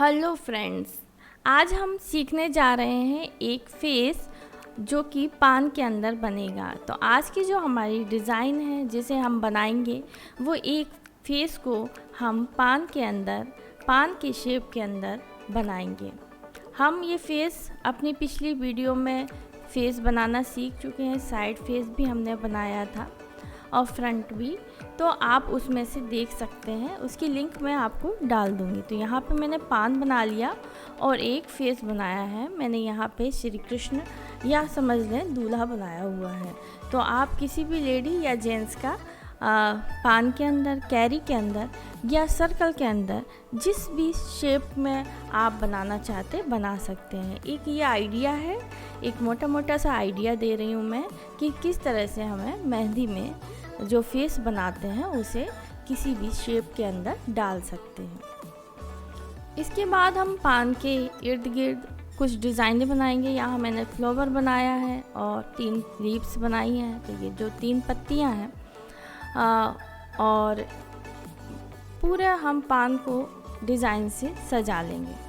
Hello friends, आज हम सीखने जा रहे हैं एक फेस जो कि पान के अंदर बनेगा। तो आज की जो हमारी डिज़ाइन है जिसे हम बनाएंगे वो एक फेस को हम पान के अंदर, पान के शेप के अंदर बनाएंगे। हम ये फेस अपनी पिछली वीडियो में फेस बनाना सीख चुके हैं। साइड फेस भी हमने बनाया था और फ्रंट भी, तो आप उसमें से देख सकते हैं। उसकी लिंक मैं आपको डाल दूँगी। तो यहाँ पे मैंने पान बना लिया और एक फेस बनाया है। मैंने यहाँ पे श्री कृष्ण या समझ लें दूल्हा बनाया हुआ है। तो आप किसी भी लेडी या जेंट्स का पान के अंदर, कैरी के अंदर या सर्कल के अंदर जिस भी शेप में आप बनाना चाहते बना सकते हैं। एक ये आइडिया है, एक मोटा मोटा सा आइडिया दे रही हूँ मैं कि किस तरह से हमें मेहंदी में जो फेस बनाते हैं उसे किसी भी शेप के अंदर डाल सकते हैं। इसके बाद हम पान के इर्द गिर्द कुछ डिज़ाइनें बनाएंगे। यहाँ मैंने फ्लावर बनाया है और 3 लीव्स बनाई हैं। तो ये जो 3 पत्तियाँ हैं और पूरा हम पान को डिज़ाइन से सजा लेंगे।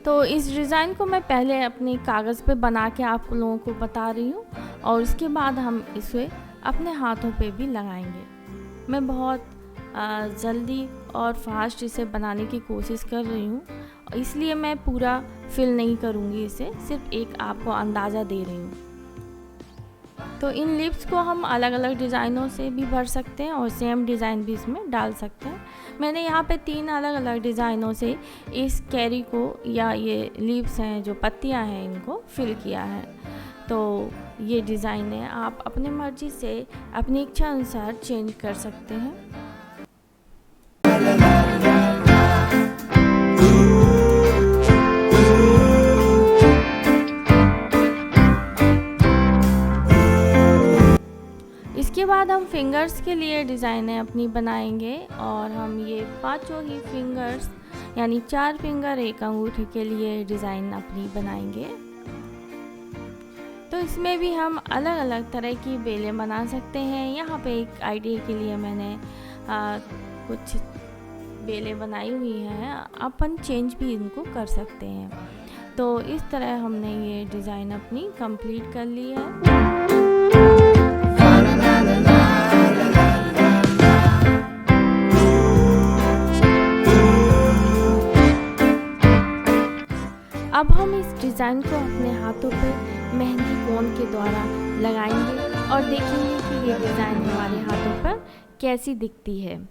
तो इस डिज़ाइन को मैं पहले अपने कागज़ पे बना के आप लोगों को बता रही हूँ और उसके बाद हम इसे अपने हाथों पे भी लगाएंगे। मैं बहुत जल्दी और फास्ट इसे बनाने की कोशिश कर रही हूँ, इसलिए मैं पूरा फिल नहीं करूँगी इसे, सिर्फ एक आपको अंदाज़ा दे रही हूँ। तो इन लिप्स को हम अलग अलग डिज़ाइनों से भी भर सकते हैं और सेम डिज़ाइन भी इसमें डाल सकते हैं। मैंने यहाँ पे 3 अलग अलग डिज़ाइनों से इस कैरी को या ये लीव्स हैं जो पत्तियाँ हैं इनको फिल किया है। तो ये डिज़ाइनें आप अपनी मर्ज़ी से अपनी इच्छा अनुसार चेंज कर सकते हैं। इसके बाद हम फिंगर्स के लिए डिज़ाइनें अपनी बनाएंगे और हम ये 5 ही फिंगर्स यानी 4 फिंगर 1 अंगूठी के लिए डिज़ाइन अपनी बनाएंगे। तो इसमें भी हम अलग अलग तरह की बेलें बना सकते हैं। यहाँ पे एक आइडिया के लिए मैंने कुछ बेलें बनाई हुई हैं, अपन चेंज भी इनको कर सकते हैं। तो इस तरह हमने ये डिज़ाइन अपनी कंप्लीट कर ली है। अब हम इस डिज़ाइन को अपने हाथों पे मेहंदी कोन के द्वारा लगाएंगे और देखेंगे कि ये डिज़ाइन हमारे हाथों पर कैसी दिखती है।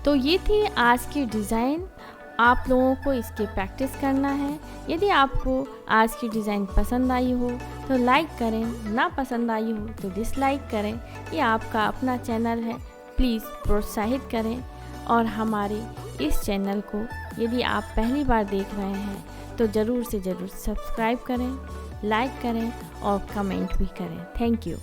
तो ये थी आज की डिज़ाइन। आप लोगों को इसकी प्रैक्टिस करना है। यदि आपको आज की डिज़ाइन पसंद आई हो तो लाइक करें, ना पसंद आई हो तो डिसलाइक करें। ये आपका अपना चैनल है, प्लीज़ प्रोत्साहित करें। और हमारे इस चैनल को यदि आप पहली बार देख रहे हैं तो ज़रूर से ज़रूर सब्सक्राइब करें, लाइक करें और कमेंट भी करें। Thank you.